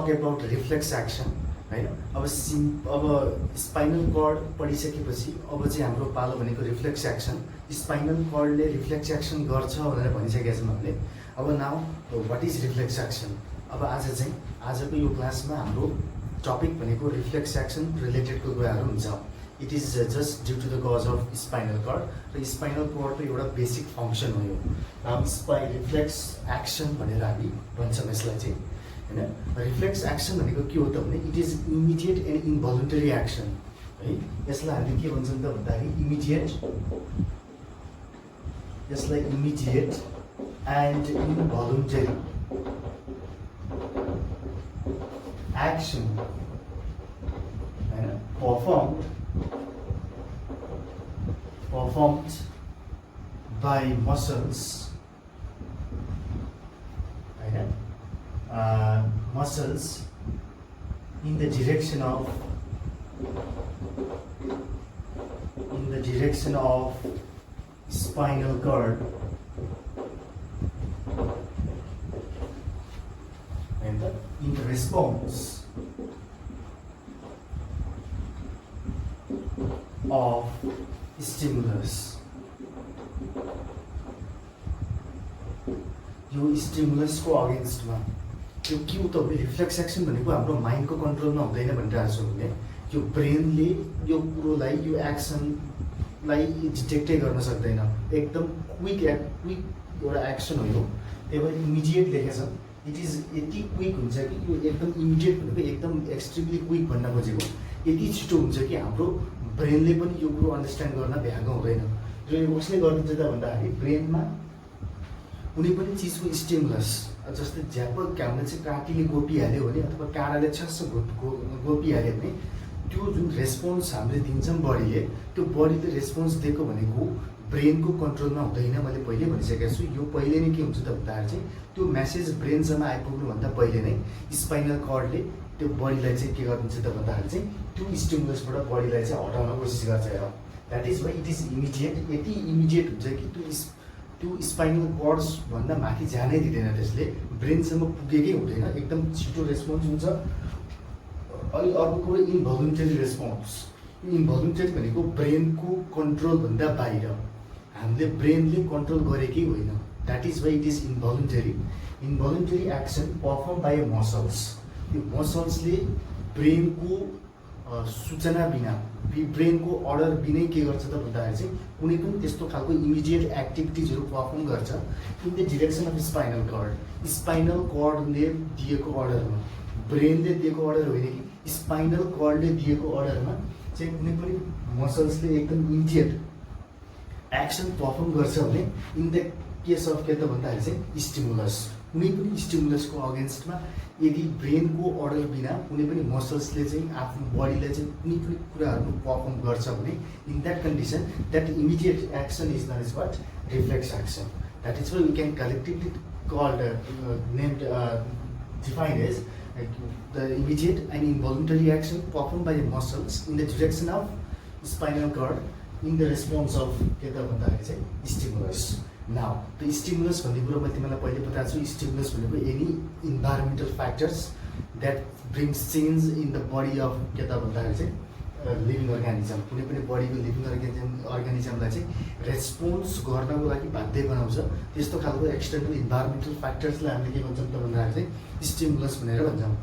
Talk about reflex action हैन। अब spinal cord पढिसकेपछि अब चाहिँ हाम्रो पालो भनेको रिफ्लेक्स एक्सन। स्पाइनल कर्डले रिफ्लेक्स एक्सन गर्छ भनेर भनिसकेका छौँ हामीले। अब now what is reflex action. अब आजको यो क्लासमा हाम्रो टपिक भनेको रिफ्लेक्स एक्सन रिलेटेडको कुराहरू हुन्छ। It is just due to the cause of spinal cord र स्पाइनल कर्डको एउटा बेसिक फङ्सन हो यो। रिफ्लेक्स एक्सन भनेर हामी भन्छौँ यसलाई चाहिँ हैन। रिफ्लेक्स एक्सन भनेको के हो त भने it is immediate and involuntary action है। यसलाई हामीले के भन्छौँ त भन्दाखेरि यसलाई इमिडिएट एन्ड इन्भलुन्टरी एक्सन हैन performed by muscles right? Muscles in the direction of spinal cord and in response of stimulus। यो स्टिमुलसको अगेन्स्टमा यो के हो त भने रिफ्लेक्स एक्सन भनेको हाम्रो माइन्डको कन्ट्रोलमा हुँदैन भनिरहेको छु भने यो ब्रेनले यो कुरोलाई यो एक्सनलाई डिटेक्टै गर्न सक्दैन। एकदम क्विक एउटा एक्सन हो यो। त्यही भएर इमिडिएट लेखेछ। इट इज यति क्विक हुन्छ कि यो एकदम इमिडिएट भनेको एकदम एक्सट्रिमली क्विक भन्न खोजेको यति छिटो हुन्छ कि हाम्रो ब्रेनले पनि यो कुरो अन्डरस्ट्यान्ड गर्न भ्याएको हुँदैन। र यो कसले गरिदिन्छ त भन्दाखेरि ब्रेनमा कुनै पनि चिजको स्टिमुलस जस्तै झ्यापक हामीले चाहिँ काटीले गोपिहाल्यो भने अथवा काँडाले छस्स गोपिहाल्यो भने त्यो जुन रेस्पोन्स हामीले दिन्छौँ बडीले, त्यो बडीले रेस्पोन्स दिएको भनेको ब्रेनको कन्ट्रोलमा हुँदैन। मैले पहिले भनिसकेको छु। यो पहिले नै के हुन्छ त भन्दाखेरि चाहिँ त्यो म्यासेज ब्रेनसम्म आइपुग्नुभन्दा पहिले नै स्पाइनल कर्डले त्यो बडीलाई चाहिँ के गरिदिन्छ त भन्दाखेरि चाहिँ त्यो स्टिमुलसबाट बडीलाई चाहिँ हटाउन कोसिस गर्छ। हेर that is why it is immediate. यति इमिडिएट हुन्छ कि त्यो स्पाइनल कर्ड्स भन्दा माथि जानै दिँदैन, त्यसले ब्रेनसम्म पुगेकै हुँदैन। एकदम छिटो रेस्पोन्स हुन्छ। अनि अर्को कुरो इन्भलुन्टरी रेस्पोन्स। इन्भलुन्टरी भनेको ब्रेनको कन्ट्रोलभन्दा बाहिर, हामीले ब्रेनले कन्ट्रोल गरेकै होइन। That is why it is involuntary. Involuntary action perform by muscles. यो मसल्सले ब्रेनको सूचना बिना, ब्रेनको अर्डर बिनै के गर्छ त भन्दाखेरि चाहिँ कुनै पनि त्यस्तो खालको इमिडिएट एक्टिभिटिजहरू पर्फर्म गर्छ in the direction of spinal cord. Spinal कर्डले दिएको अर्डरमा, ब्रेनले दिएको अर्डर होइन कि स्पाइनल कर्डले दिएको अर्डरमा चाहिँ कुनै पनि मसल्सले एकदम इमिडिएट एक्सन पर्फर्म गर्छ भने इन द केस अफ के त भन्दाखेरि चाहिँ स्टिमुलस। कुनै पनि स्टिमुलसको अगेन्स्टमा यदि ब्रेनको अर्डर बिना कुनै पनि मसल्सले चाहिँ आफ्नो बडीलाई चाहिँ कुनै पनि कुराहरू पर्फर्म गर्छ भने in that condition that immediate action is not is what reflex action. That is why we can collectively called named defined as the immediate and involuntary action perform by muscles in the direction of spinal cord in the response of के त भन्दाखेरि चाहिँ stimulus. Now the stimulus भन्ने कुरो मैले तिमीलाई पहिले बताएको छु। स्टिमुलस भनेको any environmental factors that brings change in the body of के त भन्दाखेरि चाहिँ लिभिङ अर्गानिजम। कुनै पनि बडीको लिभिङ अर्गानिजमलाई चाहिँ रेस्पोन्स गर्नको लागि बाध्य बनाउँछ। त्यस्तो खालको एक्सटर्नल इन्भाइरोमेन्टल फ्याक्टर्सलाई हामीले के भन्छौँ त भन्दाखेरि चाहिँ स्टिमुलस भनेर भन्छौँ।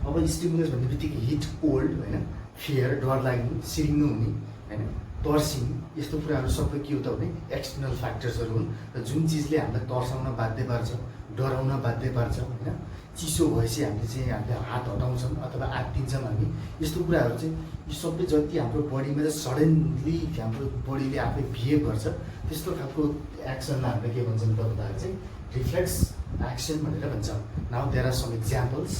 अब स्टिमुलस भन्ने बित्तिकै हिट, कोल्ड होइन, फियर डर लाग्ने, सिरिङ्नु हुने होइन, तर्सिङ, यस्तो कुराहरू सबै के हो त भने एक्सटर्नल फ्याक्टर्सहरू हुन् र जुन चिजले हामीलाई तर्साउन बाध्य पार्छ, डराउन बाध्य पार्छ होइन। चिसो भएपछि हामीले हात हटाउँछौँ अथवा आत्तिन्छौँ हामी। यस्तो कुराहरू चाहिँ यो सबै जति हाम्रो बडीमा चाहिँ सडनली हाम्रो बडीले आफै बिहेभ गर्छ त्यस्तो खालको एक्सनलाई हामीले के भन्छौँ त भन्दाखेरि चाहिँ रिफ्लेक्स एक्सन भनेर भन्छौँ। Now there are some examples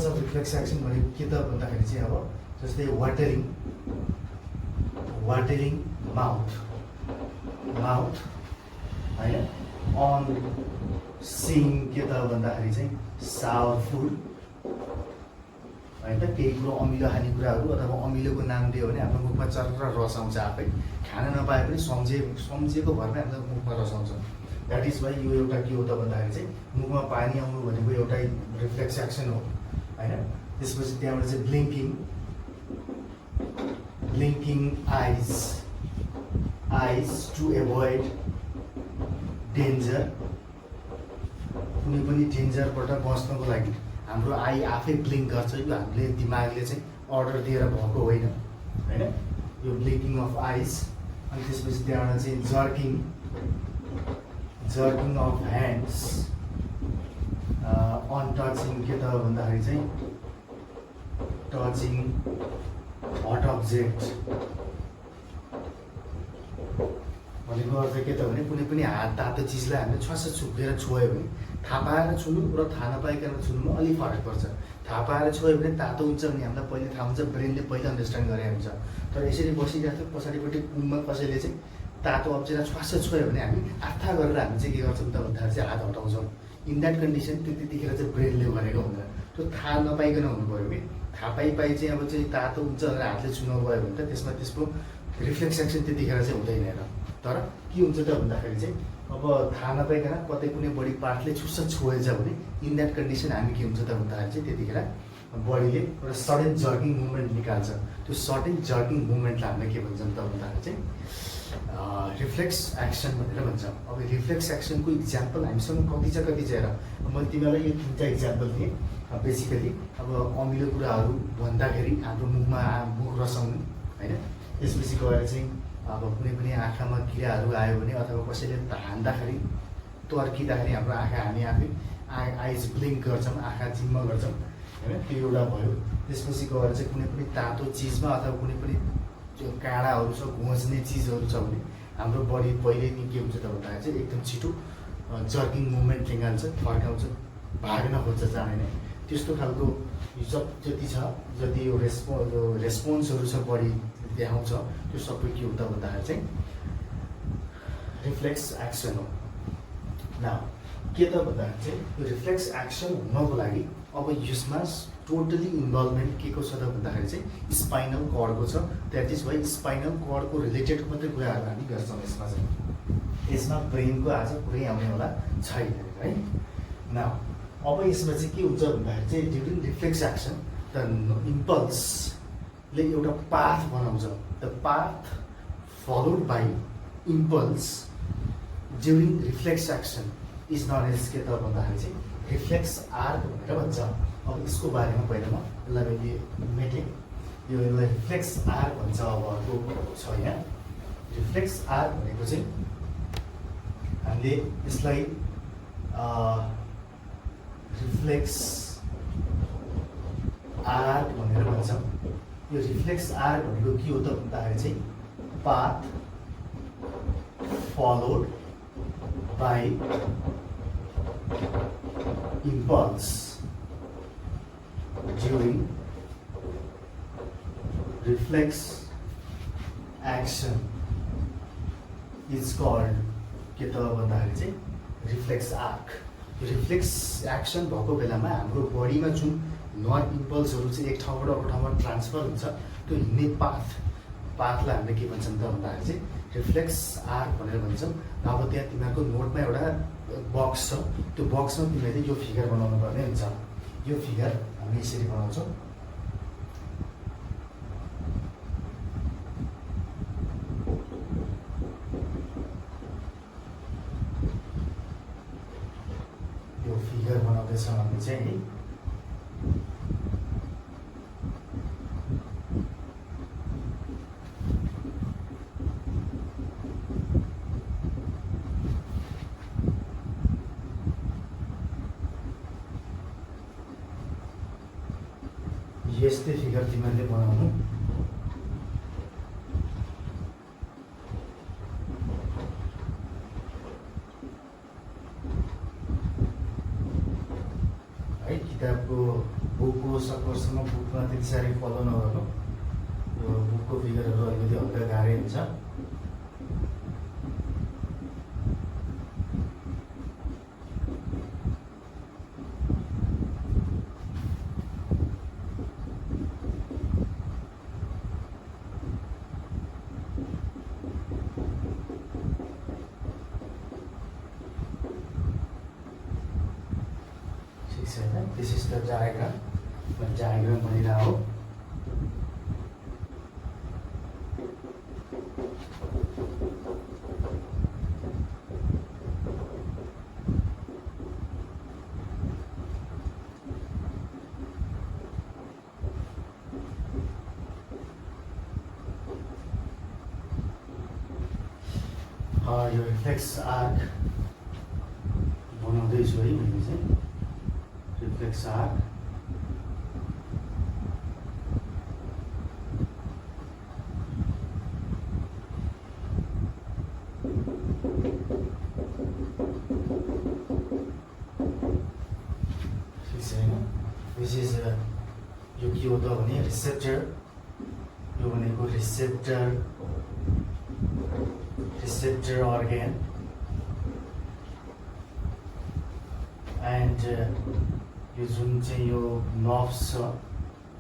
of reflex action भनेको के त भन्दाखेरि चाहिँ अब जस्तै वाटरिङ माउथ होइन, अन सिङ के त भन्दाखेरि चाहिँ सावर फुड होइन। केही कुरो अमिलो खानेकुराहरू अथवा अमिलोको नाम दियो भने हाम्रो मुखमा चर्र रस आउँछ आफै। खान नपाए पनि सम्झेको भरमै हाम्रो मुखमा रस आउँछ। द्याट इज वाइ यो एउटा के हो त भन्दाखेरि चाहिँ मुखमा पानी आउनु भनेको एउटा रिफ्लेक्स एक्सन हो होइन। त्यसपछि त्यहाँबाट चाहिँ ब्लिङ्किङ आइज टु एभोइड डेन्जर। कुनै पनि डेन्जरबाट बच्नको लागि हाम्रो आई आफै ब्लिङ्क गर्छ। यो हामीले दिमागले चाहिँ अर्डर दिएर भएको होइन होइन, यो ब्लिङ्किङ अफ आइज। अनि त्यसपछि त्यहाँबाट चाहिँ जर्किङ अफ ह्यान्ड्स अन टचिङ के त भन्दाखेरि चाहिँ टचिङ हट अब्जेक्ट भनेको अर्थ के त भने कुनै पनि हात तातो चिजलाई हामीले छ्वास छुपेर छोयो भने थाहा पाएर छुनु र थाहा नपाइकन छुनुमा अलिक फरक पर्छ। थाहा पाएर छोयो भने तातो हुन्छ भने हामीलाई पहिले थाहा हुन्छ, ब्रेनले पहिला अन्डरस्ट्यान्ड गरेर हुन्छ। तर यसरी बसिरहेको थियो पछाडिपट्टि कुममा कसैले चाहिँ तातो अब्जेक्टलाई छ्वास छोयो भने हामी आत्था गरेर हामी चाहिँ के गर्छौँ त भन्दाखेरि चाहिँ हात हटाउँछौँ। इन द्याट कन्डिसन त्यतिखेर चाहिँ ब्रेनले गरेको हुँदैन, त्यो थाहा नपाइकन हुनु पऱ्यो कि थाहा पाइ चाहिँ अब चाहिँ तातो हुन्छ भनेर हातले छुनु गयो भने त त्यसमा त्यसको रिफ्लेक्स एक्सन त्यतिखेर चाहिँ हुँदैन र। तर के हुन्छ त भन्दाखेरि चाहिँ अब थाहा नपाइकन कतै कुनै बडी पार्टले छुस्स छोएछ भने इन द्याट कन्डिसन हामी के हुन्छ त भन्दाखेरि चाहिँ त्यतिखेर बडीले एउटा सडन जर्किङ मुभमेन्ट निकाल्छ। त्यो सडन जर्किङ मुभमेन्टलाई हामीले के भन्छौँ त भन्दाखेरि चाहिँ रिफ्लेक्स एक्सन भनेर भन्छ। अब रिफ्लेक्स एक्सनको इक्जाम्पल हामीसँग कति छ हेर। मैले तिमीलाई यो 3टा इक्जाम्पल दिएँ। बेसिकली अब अमिलो कुराहरू भन्दाखेरि हाम्रो मुख रसाउनु होइन। त्यसपछि गएर चाहिँ अब कुनै पनि आँखामा किराहरू आयो भने अथवा कसैले हान्दाखेरि तर्किँदाखेरि हाम्रो आँखा हामी आफै आइज ब्लिङ्क गर्छौँ, आँखा चिम्म गर्छौँ होइन, त्यो एउटा भयो। त्यसपछि गएर चाहिँ कुनै पनि तातो चिजमा अथवा कुनै पनि त्यो काँडाहरू छ घोच्ने चिजहरू छ भने हाम्रो बडी पहिले नै के हुन्छ त भन्दाखेरि चाहिँ एकदम छिटो जर्किङ मुभमेन्ट निकाल्छ, फर्काउँछ, भाग्न खोज्छ जाने नै। त्यस्तो खालको जति छ जति यो रेस्पोन्सहरू छ बडी देखाउँछ त्यो सबै के हो त भन्दाखेरि चाहिँ रिफ्लेक्स एक्सन हो। न के त भन्दाखेरि चाहिँ यो रिफ्लेक्स एक्सन हुनको लागि अब यसमा टोटली इन्भल्भमेन्ट के को छ त भन्दाखेरि चाहिँ स्पाइनल कर्डको छ। द्याट इज वाइ स्पाइनल कर्डको रिलेटेड मात्रै कुराहरू हामी गर्छौँ यसमा चाहिँ। यसमा ब्रेनको आज कुरै आउनेवाला छैन है। न अब यसमा चाहिँ के हुन्छ भन्दाखेरि चाहिँ ड्युरिङ रिफ्लेक्स एक्सन द इम्पल्सले एउटा पाथ बनाउँछ। The path followed by impulse during reflex action is known as के त भन्दाखेरि चाहिँ रिफ्लेक्स आर्क भनेर भन्छ। अब यसको बारेमा पहिला म यसलाई मैले मेटेँ। यो यसलाई रिफ्लेक्स आर्क भन्छ। अब अर्को छ यहाँ रिफ्लेक्स आर्क भनेको चाहिँ हामीले यसलाई रिफ्लेक्स आर्क भनेर भन्छौँ। यो रिफ्लेक्स आर्क भनेको के हो त भन्दाखेरि चाहिँ path followed by impulse during reflex action is called के त भन्दाखेरि चाहिँ रिफ्लेक्स आर्क। रिफ्लेक्स एक्सन भएको बेलामा हाम्रो बडीमा जुन नर्भ इम्पल्सहरू चाहिँ एक ठाउँबाट अर्को ठाउँमा ट्रान्सफर हुन्छ त्यो हिँड्ने पाथलाई हामीले के भन्छौँ त भन्दाखेरि चाहिँ रिफ्लेक्स आर्क भनेर भन्छौँ। अब त्यहाँ तिमीहरूको नोटमा एउटा बक्स छ, त्यो बक्समा तिमीले यो फिगर बनाउनु पर्ने हुन्छ। यो फिगर हामी यसरी बनाउँछौँ। यो फिगर बनाउँदैछौँ हामी चाहिँ यस्तै फिगर तिमीहरूले बनाउनु। है किताबको बुकको सपोजसँग बुकमा त्यति साह्रै फलो नगर्नु। यो बुकको फिगरहरू अलिकति हल्का गाह्रै हुन्छ। छ हैन दिस इज द डायग्राम म डायग्राम भनिरा हो यो रिफ्लेक्स आर्क बनाउँदैछु है मैले चाहिँ रिफ्लेक्स आर्क दिस इज यो के हो त भने रिसेप्टर यो भनेको receptor organ and यो जुन चाहिँ यो नर्भ्स छ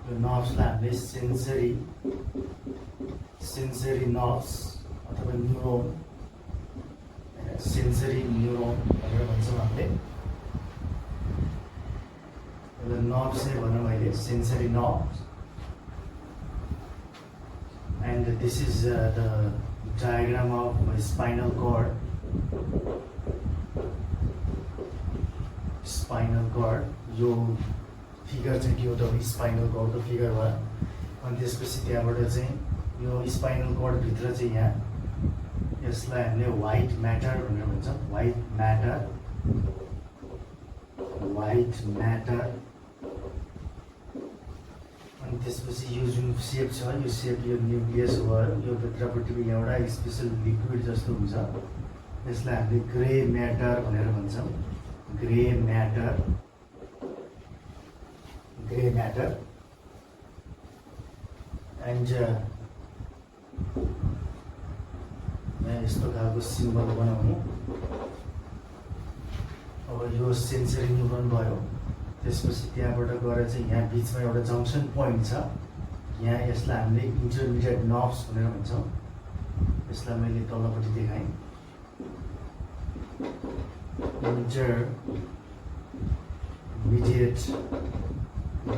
यो नर्भ्सलाई हामीले सेन्सरी नर्भ्स अथवा न्युरोन सेन्सरी न्युरोन भनेर भन्छौँ हामीले यसलाई नर्भ्स नै भनौँ अहिले sensory nerves and this is the diagram of spinal cord. यो फिगर चाहिँ के हो त स्पाइनल कर्डको फिगर भयो अनि त्यसपछि त्यहाँबाट चाहिँ यो स्पाइनल कर्ड भित्र चाहिँ यहाँ यसलाई हामीले व्हाइट म्याटर भनेर भन्छौँ व्हाइट म्याटर अनि त्यसपछि यो जुन सेप छ यो सेप यो न्युक्लियस भयो यो भित्रपट्टिको एउटा स्पेसल लिक्विड जस्तो हुन्छ यसलाई हामीले ग्रे म्याटर भनेर भन्छौँ ग्रे म्याटर एन्ड यहाँ यस्तो खालको सिम्बल बनाउनु अब यो सेन्सरी न्युरोन भयो त्यसपछि त्यहाँबाट गएर चाहिँ यहाँ बिचमा एउटा जङ्सन पोइन्ट छ यहाँ यसलाई हामीले इन्टरमिडिएट नर्भ्स भनेर भन्छौँ यसलाई मैले तलपट्टि देखाएँ इन्टरमिडिएट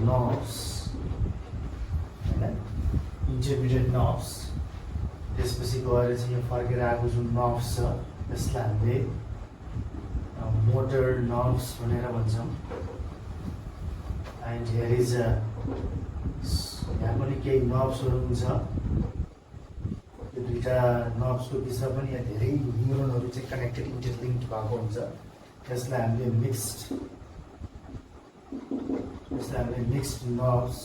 नर्भ्स त्यसपछि गएर चाहिँ यो फर्केर आएको जुन नर्भ्स छ यसलाई हामीले मोटर नर्भ्स भनेर भन्छौँ एन्ड हियर इज यहाँ पनि केही नर्भ्सहरू हुन्छ यो दुईवटा नर्भ्सको बिचमा पनि यहाँ धेरै न्युरोनहरू चाहिँ कनेक्टेड इन्टरलिङ्क्ड भएको हुन्छ यसलाई हामीले मिक्स्ड नर्भ्स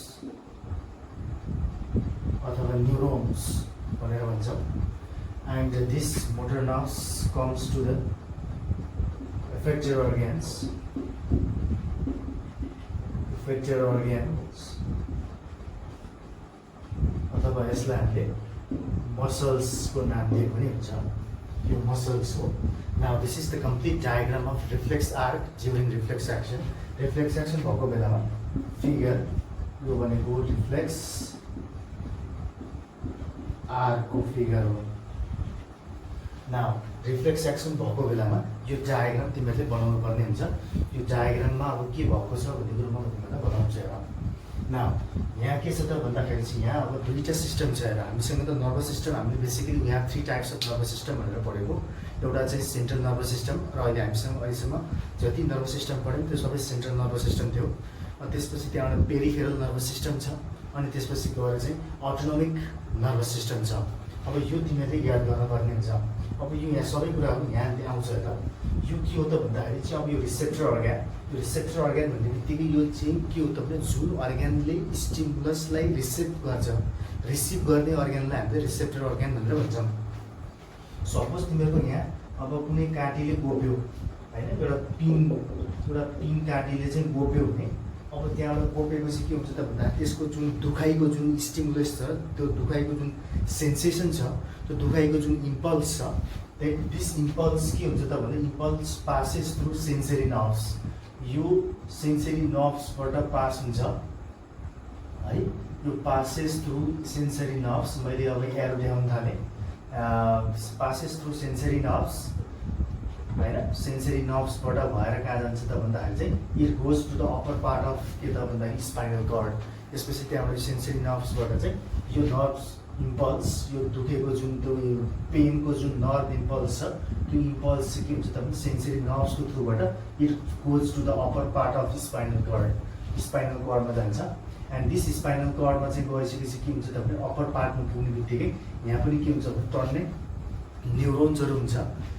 अथवा न्युरोन्स भनेर भन्छौँ and this motor nerves comes to the effector organs अथवा यसलाई हामीले मसल्सको नामले पनि हुन्छ यो मसल्स हो now this is the complete diagram of reflex arc during reflex action भएको बेलामा फिगर यो भनेको रिफ्लेक्स आर्कको फिगर हो नाउ रिफ्लेक्स एक्सन भएको बेलामा यो डायग्राम तिमीहरूले बनाउनु पर्ने हुन्छ यो डायग्राममा अब के भएको छ भन्ने कुरो म तिमीहरूलाई बताउँछु हेर नाउ यहाँ के छ त भन्दाखेरि चाहिँ यहाँ अब दुईवटा सिस्टम छ हेर हामीसँग त नर्भस सिस्टम हामीले basically we have 3 types of nervous system भनेर पढेको एउटा चाहिँ सेन्ट्रल नर्भस सिस्टम र अहिले हामीसँग अहिलेसम्म जति नर्भस सिस्टम पढ्यौँ त्यो सबै सेन्ट्रल नर्भस सिस्टम थियो अनि त्यसपछि त्यहाँबाट पेरिफेरल नर्भस सिस्टम छ अनि त्यसपछि गएर चाहिँ अटोनोमिक नर्भस सिस्टम छ अब यो तिमीहरूले याद गर्नुपर्ने हुन्छ अब यो यहाँ सबै कुराहरू यहाँ आउँछ त यो के हो त भन्दाखेरि चाहिँ अब यो रिसेप्टर अर्ग्यान भन्ने बित्तिकै यो चाहिँ के हो त भने जुन अर्ग्यानले स्टिमुलसलाई रिसिभ गर्ने अर्ग्यानलाई हामीले रिसेप्टर अर्ग्यान भनेर भन्छौँ सपोज तिमीहरूको यहाँ अब कुनै काँटीले गोप्यो होइन एउटा पिन काँटीले चाहिँ गोप्यो भने अब त्यहाँबाट गोपेपछि के हुन्छ त भन्दा त्यसको जुन दुखाइको जुन स्टिमुलस छ त्यो दुखाइको जुन सेन्सेसन छ त्यो दुखाइको जुन इम्पल्स छ दिस इम्पल्स के हुन्छ त भने impulse passes through sensory nerves यो सेन्सरी नर्भ्सबाट पास हुन्छ है यो पासेस थ्रु सेन्सरी नर्भ्स मैले अब एरो देखाउन थालेँ पासेस थ्रु सेन्सरी नर्भ्स होइन सेन्सरी नर्भ्सबाट भएर कहाँ जान्छ त भन्दाखेरि चाहिँ it goes to the upper part of के त भन्दाखेरि स्पाइनल कर्ड। त्यसपछि त्यहाँबाट सेन्सरी नर्भ्सबाट चाहिँ यो नर्भ्स इम्पल्स यो दुखेको जुन त्यो पेनको जुन नर्भ इम्पल्स छ त्यो इम्पल्स चाहिँ के हुन्छ त भने सेन्सरी नर्भ्सको थ्रुबाट it goes to the upper part of spinal कर्डमा जान्छ। एन्ड दिस स्पाइनल कर्डमा चाहिँ गइसकेपछि के हुन्छ त भने अप्पर पार्टमा पुग्ने बित्तिकै यहाँ पनि के हुन्छ भने टन्नै न्युरोन्सहरू हुन्छ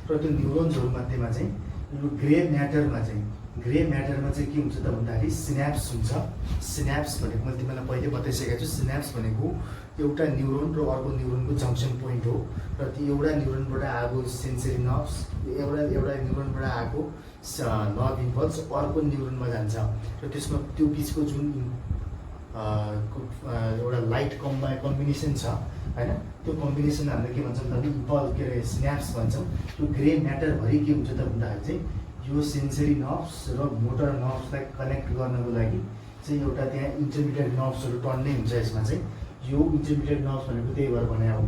र त्यो न्युरोन्सहरू मध्येमा चाहिँ यो ग्रे म्याटरमा चाहिँ के हुन्छ त भन्दाखेरि सिन्याप्स हुन्छ। सिन्याप्स भनेको मैले तिमीलाई पहिले बताइसकेको छु। सिन्याप्स भनेको एउटा न्युरोन र अर्को न्युरोनको जङ्सन पोइन्ट हो र त्यो एउटा न्युरोनबाट आएको सेन्सरी नर्भ्स एउटा न्युरोनबाट आएको नर्भ इम्पल्स अर्को न्युरोनमा जान्छ र त्यसमा त्यो बिचको जुन एउटा लाइट कम्बिनेसन छ होइन त्यो कम्बिनेसन हामीले के भन्छौँ भने इम्पल्स के अरे सिन्याप्स भन्छौँ। त्यो ग्रे म्याटरभरि के हुन्छ त भन्दाखेरि चाहिँ यो सेन्सरी नर्भ्स र मोटर नर्भ्सलाई कनेक्ट गर्नको लागि चाहिँ एउटा त्यहाँ इन्टरमिडिएट नर्भ्सहरू टन्नै हुन्छ। यसमा चाहिँ यो इन्टरमिडिएट नर्भ्स भनेको त्यही भएर भने हो।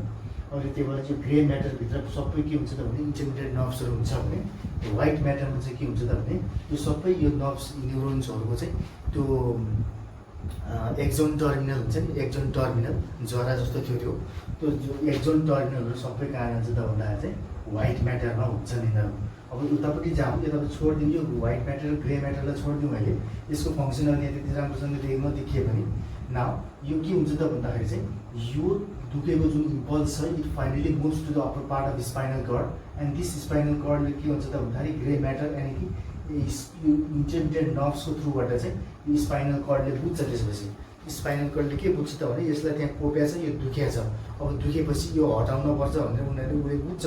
अहिले त्यही भएर चाहिँ ग्रे म्याटरभित्र सबै के हुन्छ त भने इन्टरमिडिएट नर्भ्सहरू हुन्छ भने व्हाइट म्याटरमा चाहिँ के हुन्छ त भने यो सबै यो नर्भ्स न्युरोन्सहरूको चाहिँ त्यो एक्जोन टर्मिनल हुन्छ नि, एक्जोन टर्मिनल जरा जस्तो थियो त्यो एक्जोन टर्मिनलहरू सबै कहाँ जान्छ त भन्दाखेरि चाहिँ व्हाइट म्याटरमा हुन्छन् यिनीहरू। अब उतापट्टि जाऊँ यतापट्टि छोडिदिउँ यो व्हाइट म्याटर र ग्रे म्याटरलाई छोडिदिउँ मैले यसको फङ्सनल यहाँ त्यति राम्रोसँग नदेखियो भने नाउ यो के हुन्छ त भन्दाखेरि चाहिँ यो दुखेको जुन इम्पल्स छ it finally moves to the upper part of spinal cord and this spinal कर्डले के हुन्छ त भन्दाखेरि ग्रे म्याटर यानि कि यो इन्टरमिडिएट नर्भ्सको थ्रुबाट चाहिँ यो स्पाइनल कर्डले बुझ्छ। त्यसपछि स्पाइनल कर्डले के बुझ्छ त भने यसलाई त्यहाँ कोप्या छ यो दुखिया छ अब दुखेपछि यो हटाउनु पर्छ भनेर उनीहरूले बुझ्छ।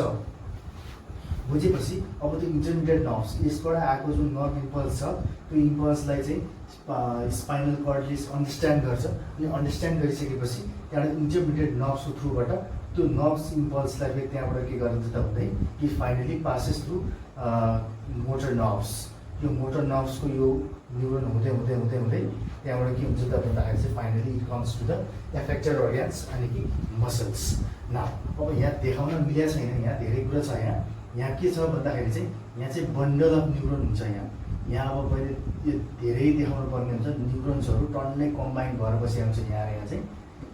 बुझेपछि अब त्यो इन्टरमिडिएट नर्भ्स यसबाट आएको जुन नर्भ इम्पल्स छ त्यो इम्पल्सलाई चाहिँ स्पाइनल कर्डले अन्डरस्ट्यान्ड गर्छ अनि अन्डरस्ट्यान्ड गरिसकेपछि त्यहाँबाट इन्टरमिडिएट नर्भ्सको थ्रुबाट त्यो नर्भ्स इम्पल्सलाई फेरि त्यहाँबाट के गरिन्छ त भन्दै कि finally passes through motor nerves. यो मोटर नर्भ्सको यो न्युरोन हुँदै त्यहाँबाट के हुन्छ त भन्दाखेरि चाहिँ finally it comes to the effector organs अनि कि मसल्स। न अब यहाँ देखाउन मिलेको छैन, यहाँ धेरै कुरा छ। यहाँ के छ भन्दाखेरि चाहिँ यहाँ चाहिँ बन्डल अफ न्युरोन हुन्छ। यहाँ अब पहिले यो धेरै देखाउनु पर्ने हुन्छ न्युरोन्सहरू टन्नै कम्बाइन भएर बसेको हुन्छ।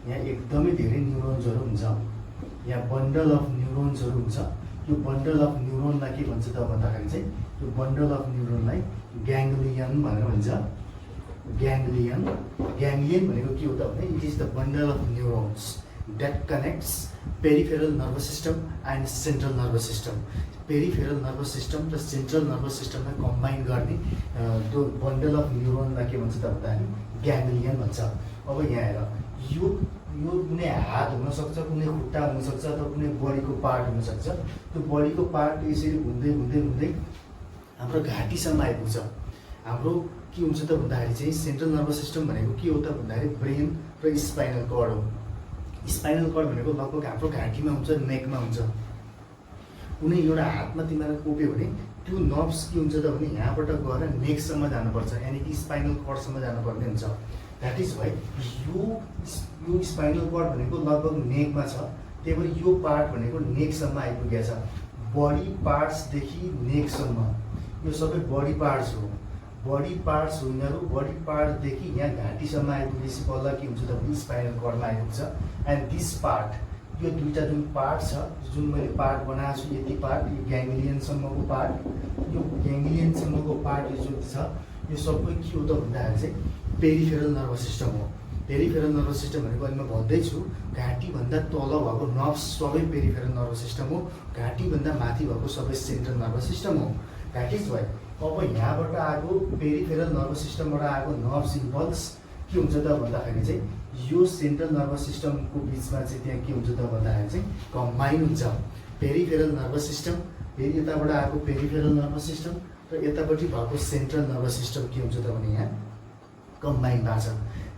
यहाँ एकदमै धेरै न्युरोन्सहरू हुन्छ। यहाँ बन्डल अफ न्युरोन्सहरू हुन्छ। यो बन्डल अफ न्युरोनलाई के भन्छ त भन्दाखेरि चाहिँ यो बन्डल अफ न्युरोनलाई ग्याङ्ग्लियन भनेर भन्छ। ग्याङ्ग्लियन भनेको के हो त भने it is the bundle of neurons that connects peripheral nervous system and central nervous system. Peripheral nervous system र सेन्ट्रल नर्भस सिस्टमलाई कम्बाइन गर्ने त्यो बन्डल अफ न्युरोनलाई के भन्छ त भन्दाखेरि ग्याङ्ग्लियन भन्छ। अब यहाँ हेर यो कुनै हात हुनसक्छ, कुनै खुट्टा हुनसक्छ अथवा कुनै बडीको पार्ट हुनसक्छ। त्यो बडीको पार्ट यसरी घुम्दै हाम्रो घाँटीसम्म आइपुग्छ। हाम्रो के हुन्छ त भन्दाखेरि चाहिँ सेन्ट्रल नर्भस सिस्टम भनेको के हो त भन्दाखेरि ब्रेन र स्पाइनल कर्ड हो। स्पाइनल कर्ड भनेको लगभग हाम्रो घाँटीमा हुन्छ, नेकमा हुन्छ। कुनै एउटा हातमा तिमीलाई कोप्यो भने त्यो नर्भ्स के हुन्छ त भने यहाँबाट गएर नेकसम्म जानुपर्छ यानि कि स्पाइनल कर्डसम्म जानुपर्ने हुन्छ। द्याट इज वाइ यो स्पाइनल कर्ड भनेको लगभग नेकमा छ, त्यही भएर यो पार्ट भनेको नेकसम्म आइपुगेको छ। बडी पार्ट्सदेखि नेकसम्म यो सबै बडी पार्ट्स हो। बडी पार्ट्स हो यिनीहरू। बडी पार्टदेखि यहाँ घाँटीसम्म आइपुगेपछि बल्ल के हुन्छ त भने स्पाइनल कर्डमा आइपुग्छ। एन्ड दिस पार्ट यो दुईवटा जुन पार्ट छ जुन मैले पार्ट बनाएको छु यति पार्ट यो ग्याङ्ग्लियनसम्मको पार्ट यो ग्याङ्ग्लियनसम्मको पार्ट यो जुन छ यो सबै के हो त भन्दाखेरि चाहिँ पेरिफेरल नर्भस सिस्टम हो। पेरिफेरल नर्भस सिस्टम भनेको अहिले म भन्दैछु घाँटीभन्दा तल भएको नर्भ्स सबै पेरिफेरल नर्भस सिस्टम हो। घाँटीभन्दा माथि भएको सबै सेन्ट्रल नर्भस सिस्टम हो। द्याट इज वाइ अब यहाँबाट आएको पेरिफेरल नर्भस सिस्टमबाट आएको नर्भ्स इम्पल्स के हुन्छ त भन्दाखेरि चाहिँ यो सेन्ट्रल नर्भस सिस्टमको बिचमा चाहिँ त्यहाँ के हुन्छ त भन्दाखेरि चाहिँ कम्बाइन हुन्छ पेरिफेरल नर्भस सिस्टम, फेरि यताबाट आएको पेरिफेरल नर्भस सिस्टम र यतापट्टि भएको सेन्ट्रल नर्भस सिस्टम के हुन्छ त भने यहाँ कम्बाइन भएको छ।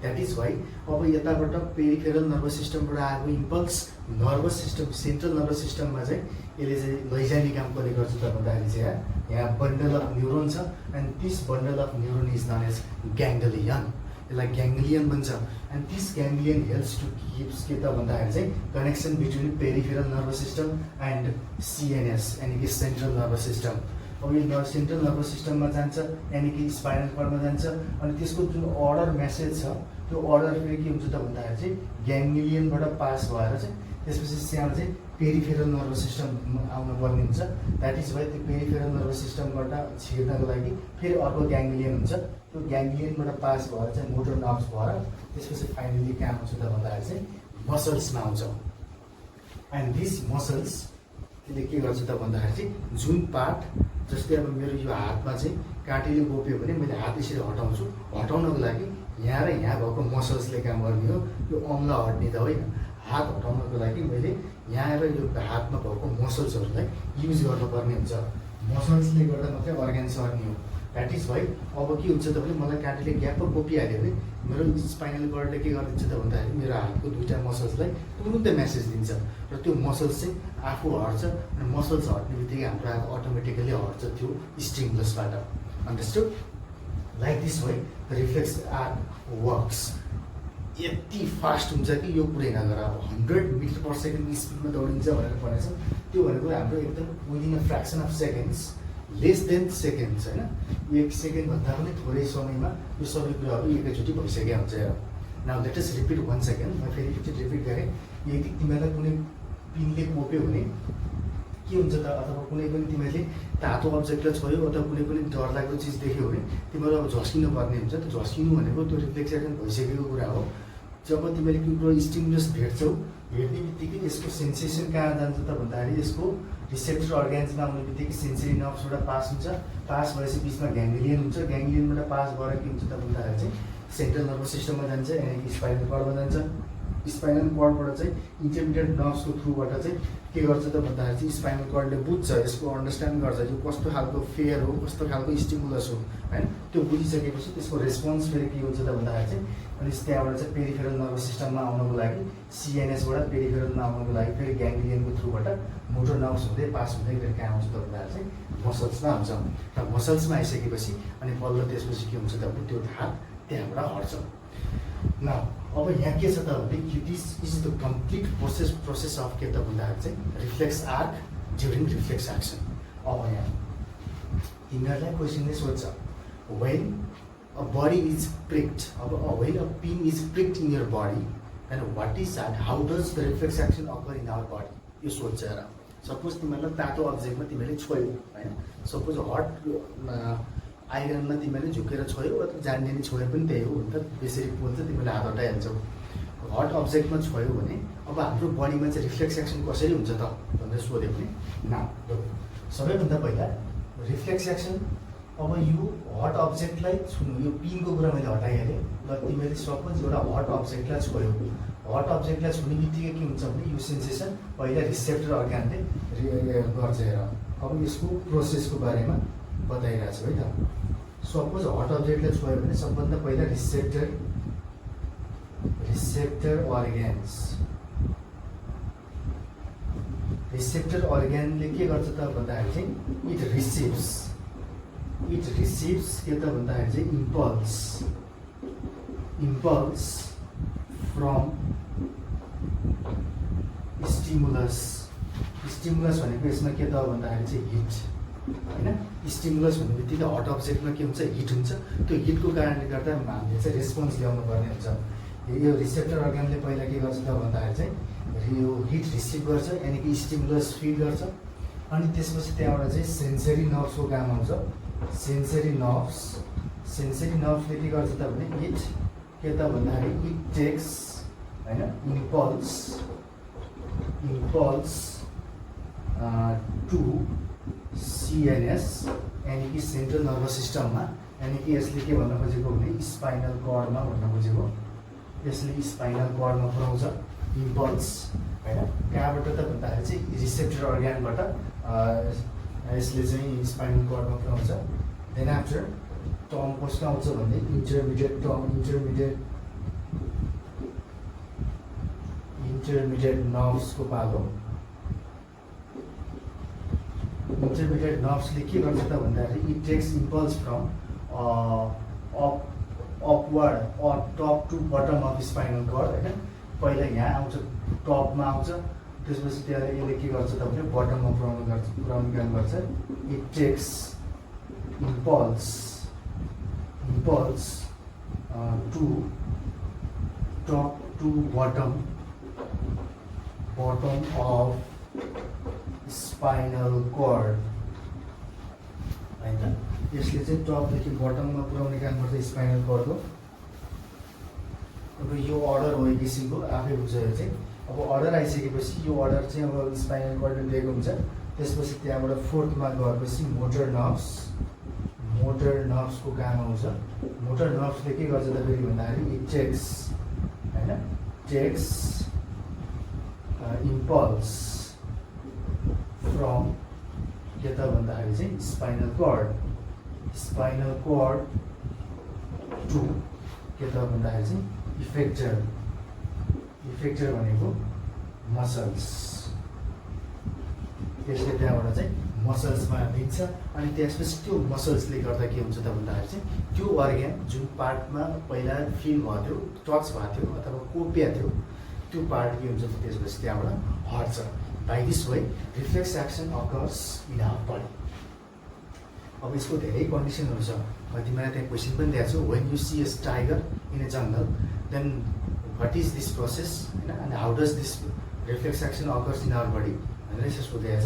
द्याट इज वाइ अब यताबाट पेरिफेरल नर्भस सिस्टमबाट आएको impulse nervous system central nervous सिस्टममा चाहिँ यसले चाहिँ लैजाने काम कसले गर्छ त भन्दाखेरि चाहिँ यहाँ बन्डल अफ न्युरोन छ and this bundle of neuron is known as ganglion. यसलाई ग्याङ्ग्लियन भन्छ। And this ganglion helps to gives के त भन्दाखेरि चाहिँ connection between peripheral nervous system and CNS यानि कि सेन्ट्रल नर्भस सिस्टम। अब यो सेन्ट्रल नर्भस सिस्टममा जान्छ, यानि कि स्पाइनल कर्डमा जान्छ, अनि त्यसको जुन अर्डर मेसेज छ त्यो अर्डर फेरि के हुन्छ त भन्दाखेरि चाहिँ ग्याङ्ग्लियनबाट पास भएर चाहिँ त्यसपछि त्यहाँबाट चाहिँ पेरिफेरल नर्भस सिस्टम आउनु पर्ने हुन्छ। द्याट इज वाइ त्यो पेरिफेरल नर्भस सिस्टमबाट छिर्नको लागि फेरि अर्को ग्याङ्ग्लियन हुन्छ, त्यो ग्याङ्ग्लियनबाट पास भएर चाहिँ मोटर नर्भ्स भएर त्यसपछि फाइनली कहाँ आउँछ त भन्दाखेरि चाहिँ मसल्समा आउँछ। एन्ड दिस मसल्स त्यसले के गर्छ त भन्दाखेरि चाहिँ जुन पार्ट, जस्तै अब मेरो यो हातमा चाहिँ काँटीले गोप्यो भने मैले हात यसरी हटाउँछु, हटाउनको लागि यहाँ र यहाँ भएको मसल्सले काम गर्ने हो, यो अम्ला हट्ने त होइन। हात हटाउनको लागि मैले यहाँ र यो हातमा भएको मसल्सहरूलाई युज गर्नुपर्ने हुन्छ, मसल्सले गर्दा मात्रै अर्ग्यान सर्ने हो। द्याट इज वाइ अब के हुन्छ त भने मलाई काँटीले ग्याप कोपिहाल्यो भने मेरो स्पाइनल कर्डले के गरिदिन्छ त भन्दाखेरि मेरो हातको दुईवटा मसल्सलाई तुरुन्तै मेसेज दिन्छ र त्यो मसल्स चाहिँ आफू हट्छ, अनि मसल्स हट्ने बित्तिकै हाम्रो हात अटोमेटिकली हट्छ त्यो स्टिमुलसबाट। Understood? Like this why the reflex arc works. यति फास्ट हुन्छ कि यो कुरै नगर, अब 100 मिटर पर सेकेन्ड स्पिडमा दौडिन्छ भनेर भनेछ, त्यो भनेको हाम्रो एकदम within a fraction of seconds, less than seconds, होइन। 1 सेकेन्डभन्दा पनि थोरै समयमा यो सबै कुराहरू एकैचोटि भइसकेको हुन्छ। Now let us repeat 1 second. म फेरि रिपिट गरेँ। यदि तिमीलाई कुनै पिनले कोप्यो भने के हुन्छ त, अथवा कुनै पनि तिमीले तातो अब्जेक्टलाई छोयो अथवा कुनै पनि डरलाग्दो चिज देख्यो भने तिमीहरू अब झस्किनु पर्ने हुन्छ। त्यो झस्किनु भनेको त्यो रिफ्लेक्सन भइसकेको कुरा हो। जब तिमीले कुनै स्टिमुलस भेट्छौ, भेट्ने बित्तिकै यसको सेन्सेसन कहाँ जान्छ त भन्दाखेरि यसको रिसेप्टर अर्ग्यान्समा आउने बित्तिकै सेन्सरी नर्भ्सबाट पास हुन्छ, पास भएपछि बिचमा ग्याङ्ग्लियन हुन्छ, ग्याङ्ग्लियनबाट पास भएर के हुन्छ त भन्दाखेरि चाहिँ सेन्ट्रल नर्भस सिस्टममा जान्छ, यानि कि स्पाइनल कर्डमा जान्छ। स्पाइनल कर्डबाट चाहिँ इन्टरमिडिएट नर्भ्सको थ्रुबाट चाहिँ के गर्छ त भन्दाखेरि चाहिँ स्पाइनल कर्डले बुझ्छ, यसको अन्डरस्ट्यान्ड गर्छ यो कस्तो खालको फेयर हो, कस्तो खालको स्टिमुलस हो, होइन। त्यो बुझिसकेपछि त्यसको रेस्पोन्स फेरि के हुन्छ त भन्दाखेरि चाहिँ अनि त्यहाँबाट चाहिँ पेरिफेरल नर्भस सिस्टममा आउनको लागि, सिएनएसबाट पेरिफेरलमा आउनको लागि फेरि ग्याङ्ग्लियनको थ्रुबाट मोटर नर्भ्स हुँदै पास हुँदै फेरि कहाँ आउँछ त भन्दाखेरि चाहिँ मसल्समा आउँछ। र मसल्समा आइसकेपछि अनि बल्ल त्यसपछि के हुन्छ त भने त्यो हात त्यहाँबाट हट्छ। न अब यहाँ के छ त भने this is the complete process of के त भन्दाखेरि चाहिँ reflex arc during reflex action. अब यहाँ तिमीहरूलाई क्वेसनले सोध्छ, when a body is pricked, when a pin is pricked in your body, then what is that? How does the reflex action occur in our body? यो सोध्छ र suppose तिमीलाई तातो अब्जेक्टमा तिमीले छोयो, होइन। सपोज हट आइरनमा तिमीले झुकेर छोयो अथवा जान्ने छोयो पनि त्यही हो नि त, त्यसरी पोल्छ तिमीले हात हटाइहाल्छौ। हट अब्जेक्टमा छोयो भने अब हाम्रो बडीमा चाहिँ रिफ्लेक्स एक्सन कसरी हुन्छ त भनेर सोध्यो भने न, सबैभन्दा पहिला रिफ्लेक्स एक्सन, अब यो हट अब्जेक्टलाई छुनु, यो पिनको कुरा मैले हटाइहालेँ। ल तिमीले सपोज एउटा हट अब्जेक्टलाई छोयो, हट अब्जेक्टलाई छुने बित्तिकै के हुन्छ भने यो सेन्सेसन पहिला रिसेप्टर अर्ग्यानले गर्छ। हेर अब यसको प्रोसेसको बारेमा बताइरहेको छु है त। सपोज हट अब्जेक्टलाई छोयो भने सबभन्दा पहिला रिसेप्टर अर्ग्यानले के गर्छ त भन्दाखेरि चाहिँ इट रिसिभ्स के त भन्दाखेरि चाहिँ इम्पल्स फ्रम स्टिमुलस भनेको यसमा के त भन्दाखेरि चाहिँ हिट, होइन। स्टिमुलस भन्ने बित्तिकै हट अब्जेक्टमा के हुन्छ, हिट हुन्छ। त्यो हिटको कारणले गर्दा हामीले चाहिँ रेस्पोन्स ल्याउनु पर्ने हुन्छ। यो रिसेप्टर अर्ग्यानले पहिला के गर्छ त भन्दाखेरि चाहिँ यो हिट रिसिभ गर्छ, यानि कि स्टिमुलस फिल गर्छ, अनि त्यसपछि त्यहाँबाट चाहिँ सेन्सरी नर्भ्सको काम आउँछ। सेन्सरी नर्भ्सले के गर्छ त भने इट के त भन्दाखेरि इट टेक्स, होइन, इम्पल्स टु सिएनएस, यानि कि सेन्ट्रल नर्भस सिस्टममा, यानि कि यसले के भन्न खोजेको भने स्पाइनल कर्डमा भन्न खोजेको, यसले स्पाइनल कर्डमा पुऱ्याउँछ इम्पल्स, होइन। कहाँबाट त भन्दाखेरि चाहिँ रिसेप्टर अर्ग्यानबाट यसले चाहिँ स्पाइनल कर्डमा पुऱ्याउँछ। देन आफ्टर टर्म कसको आउँछ भने इन्टरमिडिएट नर्भ्सको पालो। इन्टरमिडिएट नर्भ्सले के गर्छ त भन्दाखेरि it takes impulse from upward or top to bottom of spinal cord, होइन। पहिला यहाँ आउँछ, टपमा आउँछ, त्यसपछि त्यसले यसले के गर्छ त भने बटममा पुऱ्याउने काम गर्छ। It takes impulse to top to bottom of spinal cord हैन यसले चाहिँ टपदेखि बटममा पुर्याउने काम गर्छ स्पाइनल कर्डको। अब यो अर्डर हो एक किसिमको आफै बुझ्यो यो चाहिँ। अब अर्डर आइसकेपछि यो अर्डर चाहिँ अब स्पाइनल कर्डले दिएको हुन्छ। त्यसपछि त्यहाँबाट फोर्थमा गएपछि मोटर नर्भ्सको काम आउँछ। मोटर नर्भ्सले के गर्छ त फेरि भन्दाखेरि इट टेक्स इम्पल्स फ्रम के त भन्दाखेरि चाहिँ स्पाइनल कर्ड टु के त भन्दाखेरि चाहिँ इफेक्टर भनेको मसल्स। त्यसले त्यहाँबाट चाहिँ मसल्समा दिन्छ अनि त्यसपछि त्यो मसल्सले गर्दा के हुन्छ त भन्दाखेरि चाहिँ त्यो अर्ग्यान जुन पार्टमा पहिला फिल भएको थियो, टच भएको थियो अथवा कोपिया थियो, त्यो पार्ट के हुन्छ त त्यसपछि त्यहाँबाट हट्छ। By this way reflex action occurs in our body. अब यसको धेरै कन्डिसनहरू छ। तिमीलाई त्यहाँ क्वेसन पनि दिएको छु, when you see as tiger in a jungle then what is this process होइन, and how does this reflex action occurs in our body भनेर यसो सोधेको छ।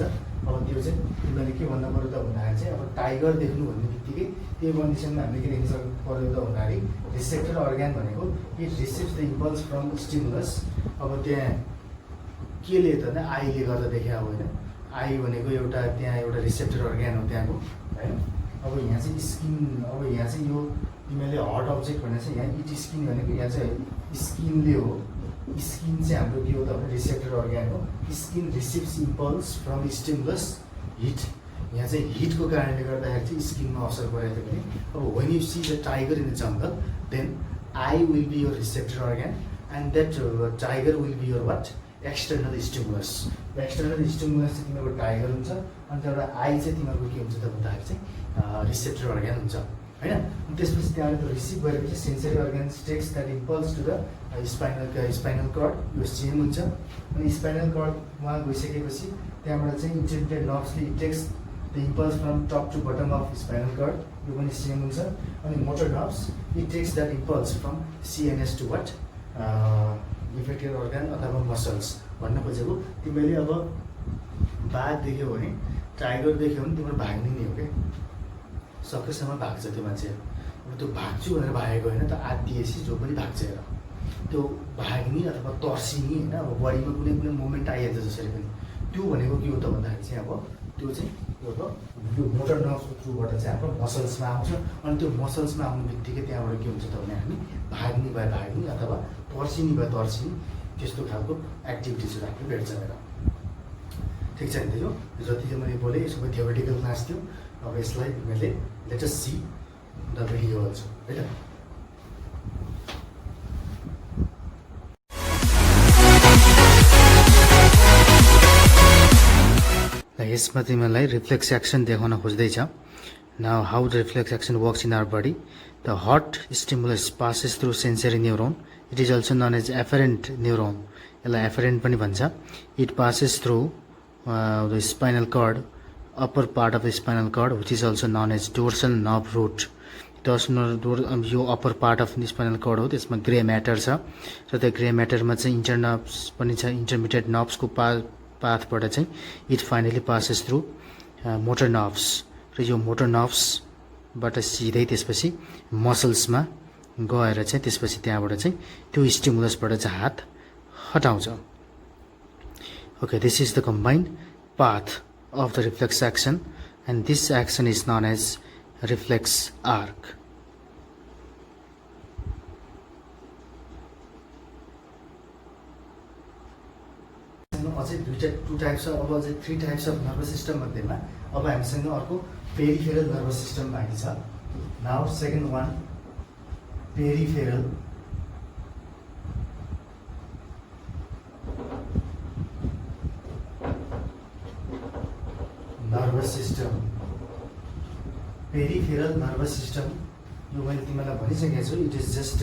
अब त्यो चाहिँ तिमीले के भन्नु पऱ्यो त भन्दाखेरि चाहिँ अब टाइगर देख्नु भन्ने बित्तिकै त्यो कन्डिसनमा हामीले के देख्न सक्नु पऱ्यो त भन्दाखेरि रिसेप्टर अर्ग्यान भनेको it receives the impulse from stimulus. अब त्यहाँ केले त आईले गर्दा देखा होइन। आई भनेको एउटा त्यहाँ एउटा रिसेप्टर अर्ग्यान हो त्यहाँको होइन। अब यहाँ चाहिँ स्किन, अब यहाँ चाहिँ यो तिमीले हट अब्जेक्ट भनेर चाहिँ यहाँ इट स्किन भनेको यहाँ चाहिँ स्किनले हो। स्किन चाहिँ हाम्रो के हो त भने रिसेप्टर अर्ग्यान हो। Skin receives impulse from stimulus heat. यहाँ चाहिँ हिटको कारणले गर्दाखेरि चाहिँ स्किनमा असर परेको थियो भने अब when you see the tiger in the jungle then I will be your receptor organ and that tiger will be your what external stimulus. External stimulus चाहिँ तिमीहरूको टाइगर हुन्छ अनि त्यहाँबाट आई चाहिँ तिमीहरूको के हुन्छ त भन्दाखेरि चाहिँ रिसेप्टर अर्ग्यान हुन्छ होइन। अनि त्यसपछि त्यहाँबाट रिसिभ गरेपछि sensory organs takes that impulse to the spinal cord. यो सेम हुन्छ। अनि स्पाइनल कर्डमा गइसकेपछि त्यहाँबाट चाहिँ इन्टरमिडिएट नर्भ्सले takes the impulse from top to bottom of spinal cord. यो पनि सेम हुन्छ। अनि motor nerves it takes that impulse from CNS to what effected organ अथवा मसल्स। भन्न खोजेको तिमीले अब बाघ देख्यौ भने, टाइगर देख्यौ भने तिम्रो भाग्ने नै हो क्या, सकेसम्म भाग्छ त्यो मान्छे। अब त्यो भाग्छु भनेर भागेको होइन त आत्तिएपछि जो पनि भाग्छ हेर, त्यो भाग्ने अथवा तर्सिने होइन। अब बडीमा कुनै कुनै मोमेन्ट आइहाल्छ जसरी पनि, त्यो भनेको के हो त भन्दाखेरि चाहिँ अब त्यो चाहिँ यो मोटर नर्भ्सको थ्रुबाट चाहिँ हाम्रो मसल्समा आउँछ। अनि त्यो मसल्समा आउने बित्तिकै त्यहाँबाट के हुन्छ त भने हामी भाग्ने भए भाग्ने अथवा तर्सिने भए तर्सिने त्यस्तो खालको एक्टिभिटिजहरू हामीले भेट्छ हेर। ठिक छ नि, यो जति चाहिँ मैले बोलेँ सबै थियोरिटिकल क्लास थियो। अब यसलाई मैले let us see the video also है त। यसमा तिमीलाई रिफ्लेक्स एक्सन देखाउन खोज्दैछ। Now how the reflex action works in our body. The hot stimulus passes through sensory neuron. It is also known as afferent neuron. यसलाई afferent पनि भन्छ। It passes through the spinal cord, upper part of the spinal cord which is also known as dorsal nerve root. यो upper part of spinal chord हो, त्यसमा grey matter छ र त्यो grey म्याटरमा चाहिँ इन्टरनर्भ्स पनि छ। इन्टरमिडिएट नर्भ्सको पाथबाट चाहिँ it finally passes through motor nerves र यो मोटर नर्भ्सबाट सिधै त्यसपछि मसल्समा गएर चाहिँ त्यसपछि त्यहाँबाट चाहिँ त्यो स्टिमुलसबाट चाहिँ हात हटाउँछ। Okay, this is the combined path of the reflex action and this action is known as reflex arc. अझै टु टाइप्स अफ, अब अझै 3 टाइप्स अफ नर्भस सिस्टम मध्येमा अब हामीसँग अर्को पेरिफेरल नर्भस सिस्टम बाँकी छ। Now second one peripheral nervous system. Peripheral nervous system यो मैले तिमीलाई भनिसकेको छु। It is just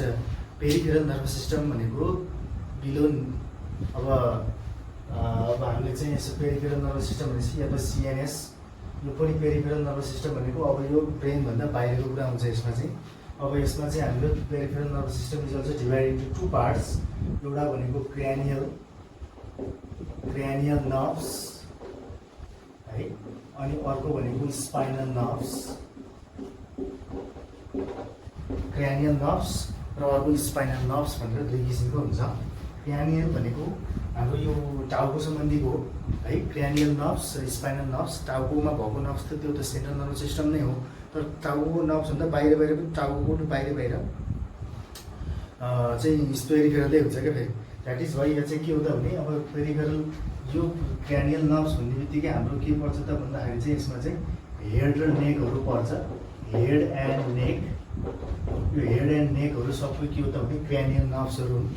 peripheral nervous system भनेको बिलो अब हामीले चाहिँ यसो पेरिफेरल नर्भस सिस्टम भनेपछि या त सिएनएस यो पनि पेरिफेरल नर्भस सिस्टम भनेको अब यो ब्रेनभन्दा बाहिरको कुरा हुन्छ यसमा चाहिँ। अब यसमा चाहिँ हाम्रो peripheral nervous system is also divide into two parts. एउटा भनेको क्रानियल नर्भ्स है, अनि अर्को भनेको स्पाइनल नर्भ्स। क्रानियल नर्भ्स र अर्को स्पाइनल नर्भ्स भनेर दुई किसिमको हुन्छ। क्रानियल भनेको हाम्रो यो टाउको सम्बन्धीको है, क्रानियल नर्भ्स र स्पाइनल नर्भ्स। टाउकोमा भएको नर्भ्स त त्यो त सेन्ट्रल नर्भस सिस्टम नै हो, तर टाउको नर्भ्सभन्दा बाहिर पनि टाउको बाहिर चाहिँ पेरिफेरलै हुन्छ क्या फेरि। द्याट इज वाइ यहाँ चाहिँ के हुँदा भने अब पेरिफेरल यो क्रानियल नर्भ्स भन्ने बित्तिकै हाम्रो के पर्छ त भन्दाखेरि चाहिँ यसमा चाहिँ हेड र नेकहरू पर्छ। हेड एन्ड नेक, यो हेड एन्ड नेकहरू सबै के हो त भने क्रानियल नर्भ्सहरू हुन्।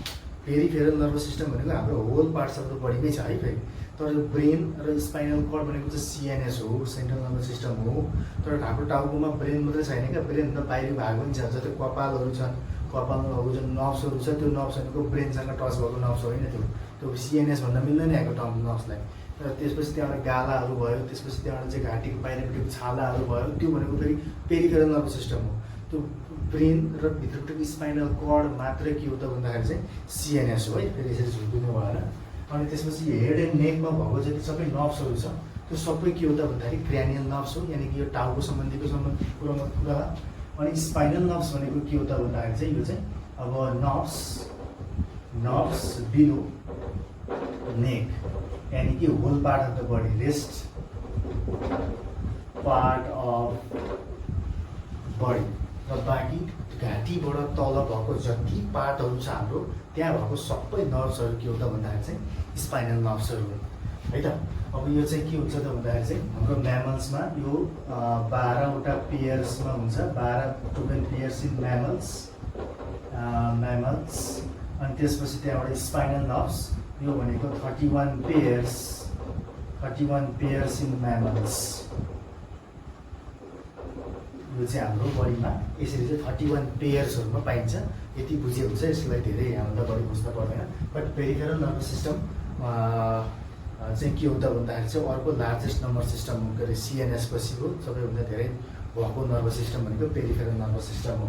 पेरिफेरल नर्भस सिस्टम भनेको हाम्रो होल पार्ट्स अफ द बडीमै छ है फेरि। तर यो ब्रेन र स्पाइनल कर्ड भनेको चाहिँ सिएनएस हो, सेन्ट्रल नर्भस सिस्टम हो। तर हाम्रो टाउकोमा ब्रेन मात्रै छैन क्या, ब्रेनभन्दा बाहिरी भाग पनि छ। जस्तै कपालहरू छन्, कपालमा भएको जुन नर्भ्सहरू छ त्यो नर्भ्स भनेको ब्रेनसँग टच भएको नर्भ्स होइन, त्यो सिएनएस भन्दा मिल्दैन यहाँको टर्म नर्भ्सलाई। र त्यसपछि त्यहाँबाट गालाहरू भयो, त्यसपछि त्यहाँबाट चाहिँ घाँटीको बाहिरपट्टिको छालाहरू भयो, त्यो भनेको फेरि पेरिफेरल नर्भस सिस्टम हो। त्यो ब्रेन र भित्रपट्टिको स्पाइनल कर्ड मात्रै के हो त भन्दाखेरि चाहिँ सिएनएस हो है, फेरि यसरी झुक्नु भएन। अनि त्यसपछि हेड एन्ड नेकमा भएको जति सबै नर्भ्सहरू छ त्यो सबै के हो त भन्दाखेरि क्रानियल नर्भ्स हो, यानि कि यो टाउको सम्बन्धीको कुरा। अनि स्पाइनल नर्भ्स भनेको के हो त भन्दाखेरि चाहिँ यो चाहिँ अब नर्भ्स बिलो नेक, यानि कि whole part of the body, rest part of body. र बाँकी घाँटीबाट तल भएको जति पार्टहरू छ हाम्रो त्यहाँ भएको सबै नर्भ्सहरू के हो त भन्दाखेरि चाहिँ स्पाइनल नर्भ्सहरू हो है त। अब यो चाहिँ के हुन्छ त भन्दाखेरि चाहिँ हाम्रो म्यामल्समा यो 12वटा पेयर्समा हुन्छ, 12 पेयर्स इन म्यामल्स। अनि त्यसपछि त्यहाँबाट स्पाइनल नर्भ्स यो भनेको 31 पेयर्स इन म्यामल्स। यो चाहिँ हाम्रो बडीमा यसरी चाहिँ 31 पेयर्सहरूमा पाइन्छ। यति बुझे हुन्छ, यसलाई धेरै हामीलाई बढी बुझ्न पर्दैन। बट पेरिफेरल नर्भस सिस्टम चाहिँ के हो त भन्दाखेरि चाहिँ अर्को लार्जेस्ट नर्भस सिस्टम के अरे सिएनएस पछिको सबैभन्दा धेरै भएको नर्भस सिस्टम भनेको पेरिफेरल नर्भस सिस्टम हो।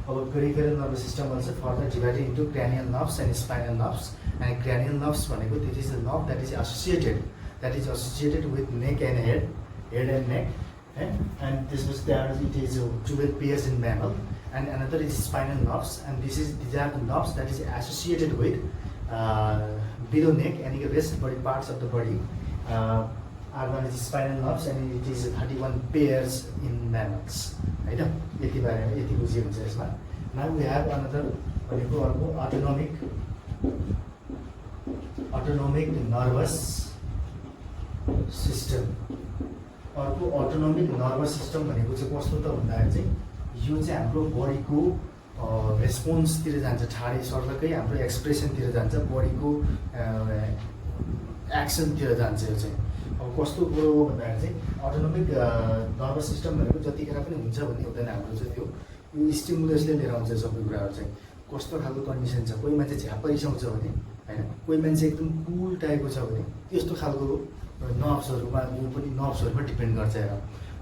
अब peripheral nervous system also further divided into cranial nerves and spinal nerves. And cranial nerves भनेको that is the nerve that is associated with neck and head and neck है। And त्यसपछि त्यहाँबाट it is 12 pairs in mammal and another is spinal nerves and these are the nerves that is associated with below neck, यानी कि rest body parts of the body are known as spinal nerves and it is 31 pairs in mammals है त। यति बारेमा यति बुझियो हुन्छ यसमा। Now we have another भनेको अर्को autonomic nervous system। अर्को autonomic nervous system भनेको चाहिँ कस्तो त भन्दाखेरि चाहिँ यो चाहिँ हाम्रो बडीको रेस्पोन्सतिर जान्छ, ठाडै सर्लकै हाम्रो एक्सप्रेसनतिर जान्छ, बडीको एक्सनतिर जान्छ। यो चाहिँ अब कस्तो कुरो हो भन्दाखेरि चाहिँ अटोनोमिक नर्भस सिस्टम भनेको जतिखेर पनि हुन्छ भन्ने हुँदैन। हाम्रो चाहिँ त्यो यो स्टिमुलसले लिएर आउँछ सबै कुराहरू चाहिँ। कस्तो खालको कन्डिसन छ, कोही मान्छे झ्याप्प रिसाउँछ भने होइन, कोही मान्छे एकदम कुल टाइपको छ भने त्यस्तो खालको नर्भ्सहरूमा यो पनि नर्भ्सहरूमा डिपेन्ड गर्छ। हेर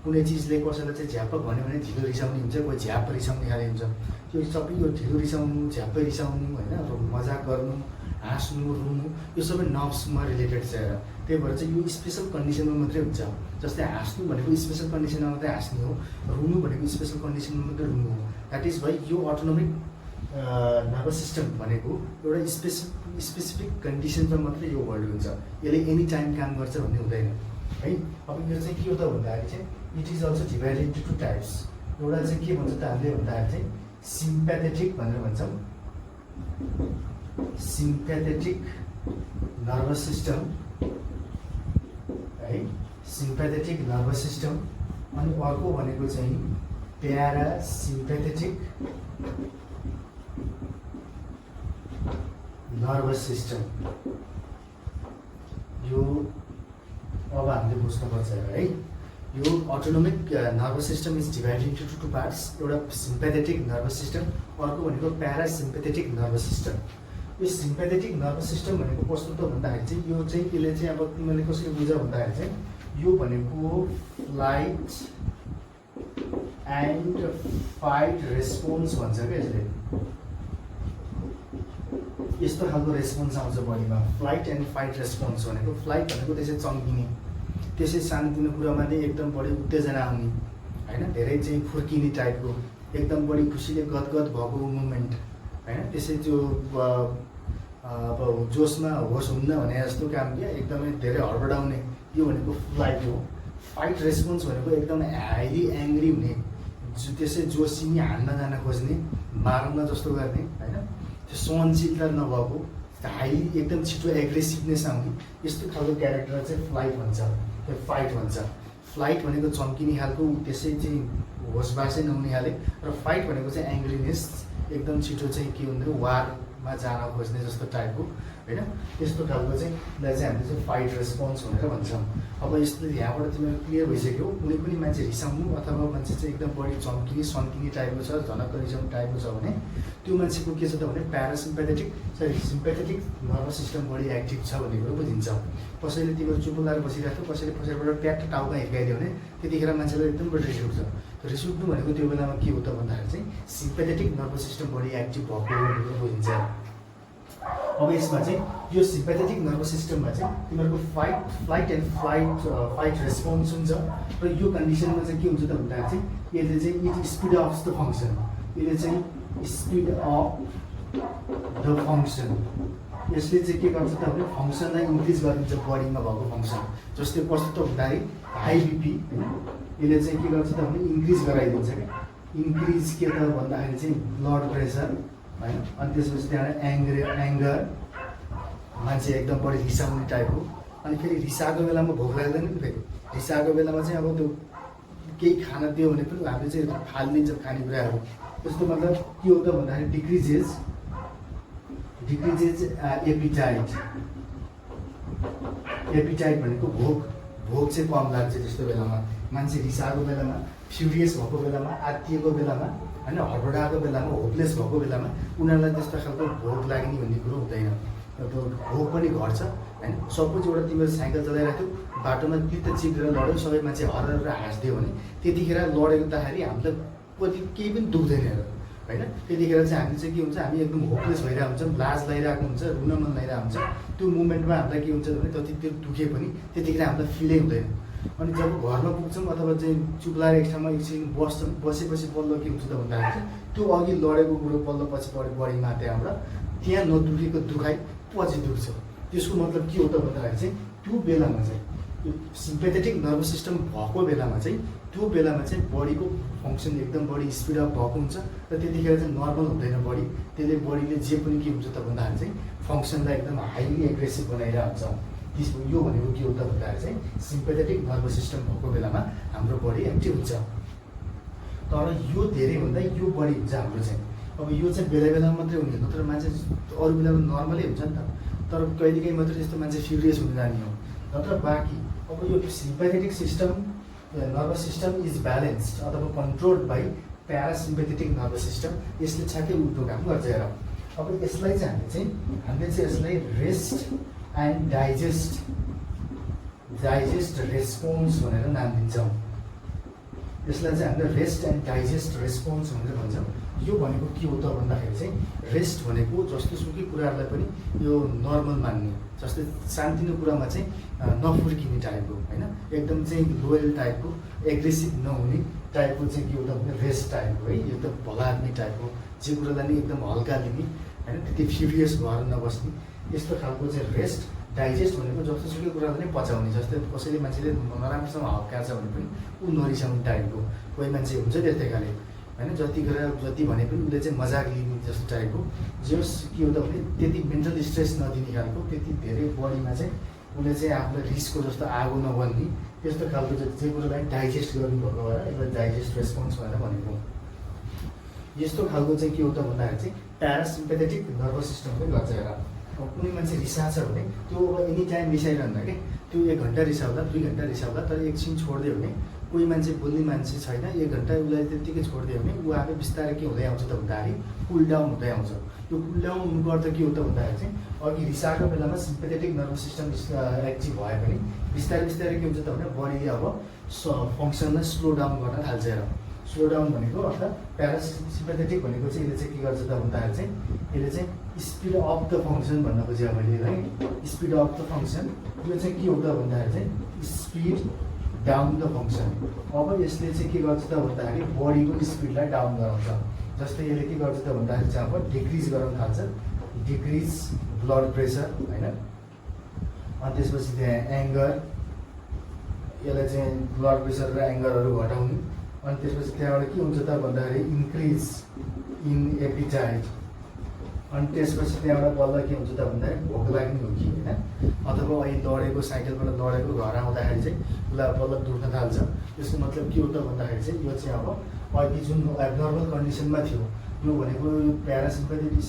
कुनै चिजले कसैलाई चाहिँ झ्याप्प भन्यो भने ढिलो रिसाउने हुन्छ, कोही झ्याप्प रिसाउने खाले हुन्छ। त्यो सबै यो ढिलो रिसाउनु, झ्याप्पै रिसाउनु होइन, अब मजाक गर्नु, हाँस्नु, रुनु, यो सबै नर्भ्समा रिलेटेड छ। हेर त्यही भएर चाहिँ यो स्पेसल कन्डिसनमा मात्रै हुन्छ। जस्तै हाँस्नु भनेको स्पेसल कन्डिसनमा मात्रै हाँस्ने हो, रुनु भनेको स्पेसल कन्डिसनमा मात्रै रुनु हो। द्याट इज वाइ यो अटोनोमिक नर्भस सिस्टम भनेको एउटा स्पेसिफिक कन्डिसनमा मात्रै यो वर्ड हुन्छ, यसले एनी टाइम काम गर्छ भन्ने हुँदैन है। अब यो चाहिँ के हो त भन्दाखेरि चाहिँ it is also divided into to types. एउटा चाहिँ के भन्छ त हामीले भन्दाखेरि चाहिँ सिम्प्याथेटिक भनेर भन्छौँ, सिम्प्याथेटिक नर्भस सिस्टम है, सिम्प्याथेटिक नर्भस सिस्टम। अनि अर्को भनेको चाहिँ प्यारासिम्प्याथेटिक नर्भस सिस्टम। यो अब हामीले बुझ्नुपर्छ है। यो autonomic nervous system is divided into two parts. एउटा सिम्प्याथेटिक नर्भस सिस्टम, अर्को भनेको प्यारासिम्प्याथेटिक नर्भस सिस्टम। यो सिम्प्याथेटिक नर्भस सिस्टम भनेको कस्तो त भन्दाखेरि चाहिँ यो चाहिँ यसले चाहिँ अब तिमीले कसरी बुझ भन्दाखेरि चाहिँ यो भनेको फ्लाइट एन्ड फाइट रेस्पोन्स भन्छ क्या यसले। यस्तो खालको रेस्पोन्स आउँछ बडीमा, फ्लाइट एन्ड फाइट रेस्पोन्स भनेको। फ्लाइट भनेको त्यसै चम्किने, त्यसै सानोतिनो कुरामा नै एकदम बढी उत्तेजना आउने होइन, धेरै चाहिँ फुर्किने टाइपको, एकदम बढी खुसीले गदगद भएको मुभमेन्ट होइन, त्यसै त्यो अब जोसमा होस हुन्न भने जस्तो काम क्या, एकदमै धेरै हडबडाउने, यो भनेको फ्लाइट हो। फाइट रेस्पोन्स भनेको एकदम हाइली एङ्ग्री हुने, त्यसै जोसिनी हान्न जान खोज्ने, मार्न जस्तो गर्ने होइन, त्यो सहनशीलता नभएको, हाइली एकदम छिटो एग्रेसिभनेस आउने, यस्तो खालको क्यारेक्टर चाहिँ फ्लाइट भन्छ, त्यो फाइट भन्छ। फ्लाइट भनेको चम्किने खालको, त्यसै चाहिँ होसबासै नहुने खाले, र फाइट भनेको चाहिँ एङ्ग्रिनेस, एकदम छिटो चाहिँ के हुँदैन वारमा जान खोज्ने जस्तो टाइपको होइन, यस्तो खालको चाहिँ हामीले चाहिँ फाइट रेस्पोन्स भनेर भन्छौँ। अब यस्तो यहाँबाट तिमीहरू क्लियर भइसक्यो, कुनै पनि मान्छे रिसाउनु अथवा मान्छे चाहिँ एकदम बढी चम्किने सन्किने टाइपको छ, झनक्क रिसाउने टाइपको छ भने त्यो मान्छेको के छ त भने सिम्पेथेटिक नर्भस सिस्टम बढी एक्टिभ छ भन्ने कुरो बुझिन्छ। कसैले तिमीहरू चुप लाएर बसिरहेको छ, कसैले पछाडिबाट प्याट टाउका हिर्काइदियो भने त्यतिखेर मान्छेलाई एकदम बढी रिस उठ्छ। रिस उठ्नु भनेको त्यो बेलामा के हो त भन्दाखेरि चाहिँ सिम्पेथेटिक नर्भस सिस्टम बढी एक्टिभ भएको भन्ने कुरो बुझिन्छ। अब यसमा चाहिँ यो सिम्पेथेटिक नर्भस सिस्टममा चाहिँ तिमीहरूको फ्लाइट एन्ड फाइट रेस्पोन्स हुन्छ, र यो कन्डिसनमा चाहिँ के हुन्छ त भन्दाखेरि चाहिँ यसले चाहिँ it speed of the function, यसले चाहिँ स्पिड अफ द फङ्सन, यसले चाहिँ के गर्छ त भने फङ्सनलाई इन्क्रिज गरिदिन्छ, बडीमा भएको फङ्सन। जस्तै कस्तो त भन्दाखेरि हाई बिपी होइन, यसले चाहिँ के गर्छ त भने इन्क्रिज गराइदिन्छ क्या, इन्क्रिज के त भन्दाखेरि चाहिँ ब्लड प्रेसर होइन, अनि त्यसपछि त्यहाँबाट एङ्गर, मान्छे एकदम बढी रिसाउने टाइपको। अनि फेरि रिसाएको बेलामा भोक लाग्दैन नि, फेरि रिसाएको बेलामा चाहिँ अब त्यो केही खान दियो भने पनि हामीले चाहिँ फालिदिन्छ खानेकुराहरू। त्यसको मतलब के हो त भन्दाखेरि डिक्रिजेज एपिटाइट भनेको भोक चाहिँ कम लाग्छ त्यस्तो बेलामा। मान्छे रिसाएको बेलामा, फ्युरियस भएको बेलामा, आत्तिएको बेलामा होइन, हडबडाएको बेलामा, होपलेस भएको बेलामा उनीहरूलाई त्यस्तो खालको भोक लाग्ने भन्ने कुरो हुँदैन, भोक पनि घट्छ होइन। सपोज एउटा तिमीहरू साइकल चलाइरहेको थियो, बाटोमा पित्त चिप्लेर लड्यो, सबै मान्छे हरेर हाँस्दियो भने त्यतिखेर लडेकोदाखेरि हामीलाई कति केही पनि दुख्दैन होइन। त्यतिखेर चाहिँ हामी चाहिँ के हुन्छ, हामी एकदम होपलेस भइरहेको हुन्छौँ, लाज लगाइरहेको हुन्छ, रुन मन लागिरहेको हुन्छ। त्यो मुमेन्टमा हामीलाई के हुन्छ भने जति त्यो दुखे पनि त्यतिखेर हामीलाई फिलै हुँदैन। अनि जब घरमा पुग्छौँ अथवा चाहिँ चुप लागेर एक ठाउँमा एकछिन बसेपछि बल्ल के हुन्छ त भन्दाखेरि चाहिँ त्यो अघि लडेको कुरो बल्ल पछि बढीमा त्यहाँ नदुखेको दुखाइ पछि दुख्छ। त्यसको मतलब के हो त भन्दाखेरि चाहिँ त्यो बेलामा चाहिँ यो सिम्पेथेटिक नर्भस सिस्टम भएको बेलामा चाहिँ बडीको फङ्सन एकदम बढी स्पिड अप भएको हुन्छ, र त्यतिखेर चाहिँ नर्मल हुँदैन बडी। त्यसले बडीले जे पनि के हुन्छ त भन्दाखेरि चाहिँ फङ्सनलाई एकदम हाइली एग्रेसिभ बनाइरहेको हुन्छ। त्यसको यो भनेको के हो त भन्दाखेरि चाहिँ सिम्पेथेटिक नर्भस सिस्टम भएको बेलामा हाम्रो बडी एक्टिभ हुन्छ, तर यो धेरैभन्दा यो बढी हुन्छ हाम्रो चाहिँ। अब यो चाहिँ बेला बेलामा मात्रै हुने हो, तर मान्छे अरू बेलामा नर्मलै हुन्छ नि त, तर कहिलेकाहीँ मात्रै त्यस्तो मान्छे फ्युरियस हुन जाने हो। नत्र बाँकी अब यो sympathetic system nervous system is balanced अथवा कन्ट्रोल्ड बाई प्यारासिम्पेथेटिक नर्भस सिस्टम। यसले छ्याक्कै उल्टो काम गर्छ हेर। अब यसलाई चाहिँ हामीले चाहिँ यसलाई रेस्ट एन्ड डाइजेस्ट रेस्पोन्स भनेर नाम दिन्छौँ। यसलाई चाहिँ हामीले रेस्ट एन्ड डाइजेस्ट रेस्पोन्स भनेर भन्छौँ। यो भनेको के हो त भन्दाखेरि चाहिँ रेस्ट भनेको जस्तो सुकै कुराहरूलाई पनि यो नर्मल मान्ने, जस्तै सानोतिनो कुरामा चाहिँ नफुर्किने टाइपको होइन, एकदम चाहिँ लोयल टाइपको, एग्रेसिभ नहुने टाइपको चाहिँ के हो त भने रेस्ट टाइपको है, एकदम भलाग्ने टाइपको, जे कुरालाई नि एकदम हल्का लिने होइन, त्यति फ्युरियस भएर नबस्ने, यस्तो खालको चाहिँ रेस्ट। डाइजेस्ट भनेको जस्तोसुकै कुरालाई नै पचाउने, जस्तै कसैले मान्छेले नराम्रोसँग हप्काछ भने पनि ऊ नरिसाउने टाइपको कोही मान्छे हुन्छ त्यस्तै खाले होइन, जति भने पनि उसले चाहिँ मजाक लिने जस्तो टाइपको। जस के हो त भने त्यति मेन्टल स्ट्रेस नदिने खालको, त्यति धेरै बडीमा चाहिँ उसले चाहिँ आफूलाई रिसको जस्तो आगो नबन्ने त्यस्तो खालको जे कुरालाई डाइजेस्ट गर्नुभएको भएर यसलाई डाइजेस्ट रेस्पोन्स भनेर भनेको। यस्तो खालको चाहिँ के हो त भन्दाखेरि चाहिँ प्यारासिम्पेथेटिक नर्भस सिस्टमले गर्छ हेर। अब कुनै मान्छे रिसाएको छ भने त्यो अब एनी टाइम रिसाइरहन्न क्या, त्यो 1 घन्टा रिसाउँदा 2 घन्टा रिसाउँदा, तर एकछिन छोडिदियो भने कोही मान्छे बोल्ने मान्छे छैन 1 घन्टा उसलाई त्यतिकै छोडिदियो भने ऊ आफै बिस्तारै के हुँदै आउँछ त भन्दाखेरि कुल डाउन हुँदै आउँछ। यो कुल डाउन हुनुको अर्थ के हो त भन्दाखेरि चाहिँ अघि रिसाएको बेलामा सिम्पेथेटिक नर्भस सिस्टम एक्टिभ भयो भने बिस्तारै बिस्तारै के हुन्छ त भने बडीले अब फङ्सनलाई स्लो डाउन गर्न थाल्छ। र स्लो डाउन भनेको अर्थात् प्यारासिम्पेथेटिक भनेको चाहिँ यसले चाहिँ के गर्छ त भन्दाखेरि चाहिँ यसले चाहिँ स्पिड अफ द फङ्सन भन्न खोजेँ मैले है। स्पिड अफ द फङ्सन यो चाहिँ के हो त भन्दाखेरि चाहिँ स्पिड डाउन द फङ्सन। अब यसले चाहिँ के गर्छ त भन्दाखेरि बडीको स्पिडलाई डाउन गराउँछ। जस्तै यसले के गर्छ त भन्दाखेरि चाहिँ अब डिक्रिज गराउन थाल्छ, डिक्रिज ब्लड प्रेसर होइन। अनि त्यसपछि त्यहाँ एङ्गर, यसलाई चाहिँ ब्लड प्रेसर र एङ्गरहरू घटाउने। अनि त्यसपछि त्यहाँबाट के हुन्छ त भन्दाखेरि इन्क्रिज इन एपिटाइट। अनि त्यसपछि त्यहाँबाट बल्ल के हुन्छ त भन्दाखेरि भोक लाग्ने हो कि होइन, अथवा अहिले लडेको साइकलबाट लडेको घर आउँदाखेरि चाहिँ उसलाई बल्ल दुख्न थाल्छ। त्यसको मतलब के हो त भन्दाखेरि चाहिँ यो चाहिँ अब अघि जुन एबनर्मल कन्डिसनमा थियो यो भनेको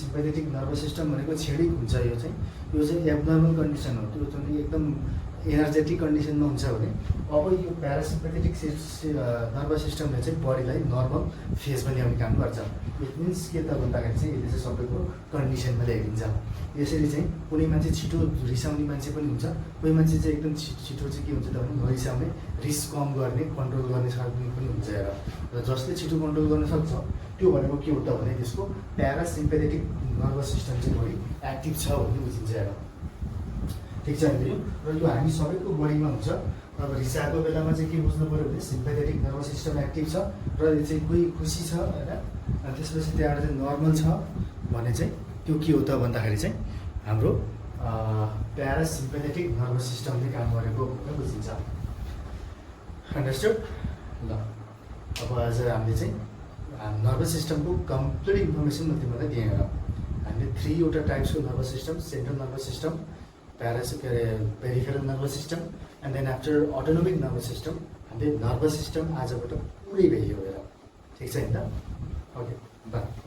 सिम्पेथेटिक नर्भस सिस्टम भनेको छेडिक हुन्छ। यो चाहिँ एबनर्मल कन्डिसन हो। त्यो चाहिँ एकदम एनर्जेटिक कन्डिसनमा हुन्छ भने अब यो प्यारासिम्पेथेटिक नर्भस सिस्टमले चाहिँ बडीलाई नर्मल फेजमा ल्याउने काम गर्छ। इट मिन्स के त भन्दाखेरि चाहिँ यसले चाहिँ सबैको कन्डिसनमा ल्याइदिन्छ। यसरी चाहिँ कुनै मान्छे छिटो रिसाउने मान्छे पनि हुन्छ, कोही मान्छे चाहिँ एकदम छिटो चाहिँ के हुन्छ त भने नरिसाउने, रिस कम गर्ने, कन्ट्रोल गर्ने सक्ने पनि हुन्छ। र जसले छिटो कन्ट्रोल गर्न सक्छ त्यो भनेको के हो त भने त्यसको प्यारासिम्पेथेटिक नर्भस सिस्टम चाहिँ बढी एक्टिभ छ भन्ने बुझिन्छ। र ठिक छ नि। र यो हामी सबैको बडीमा हुन्छ। अब रिसाएको बेलामा चाहिँ के बुझ्नु पऱ्यो भने सिम्पेथेटिक नर्भस सिस्टम एक्टिभ छ र यो चाहिँ कोही खुसी छ होइन, अनि त्यसपछि त्यहाँबाट चाहिँ नर्मल छ भने चाहिँ त्यो के हो त भन्दाखेरि चाहिँ हाम्रो प्यारासिम्पेथेटिक नर्भस सिस्टमले काम गरेको भनेर बुझिन्छ। अन्डरस्ट्यान्ड ल। अब आज हामीले चाहिँ नर्भस सिस्टमको कम्प्लिट इन्फर्मेसन म तिमीलाई दिएँ। र हामीले 3 वटा टाइप्सको nervous system, central nervous system, peripheral nervous system and then after autonomic nervous system. हामीले नर्भस सिस्टम आजबाट पुरै भ्याइयो। ठिक छ नि त? Okay by.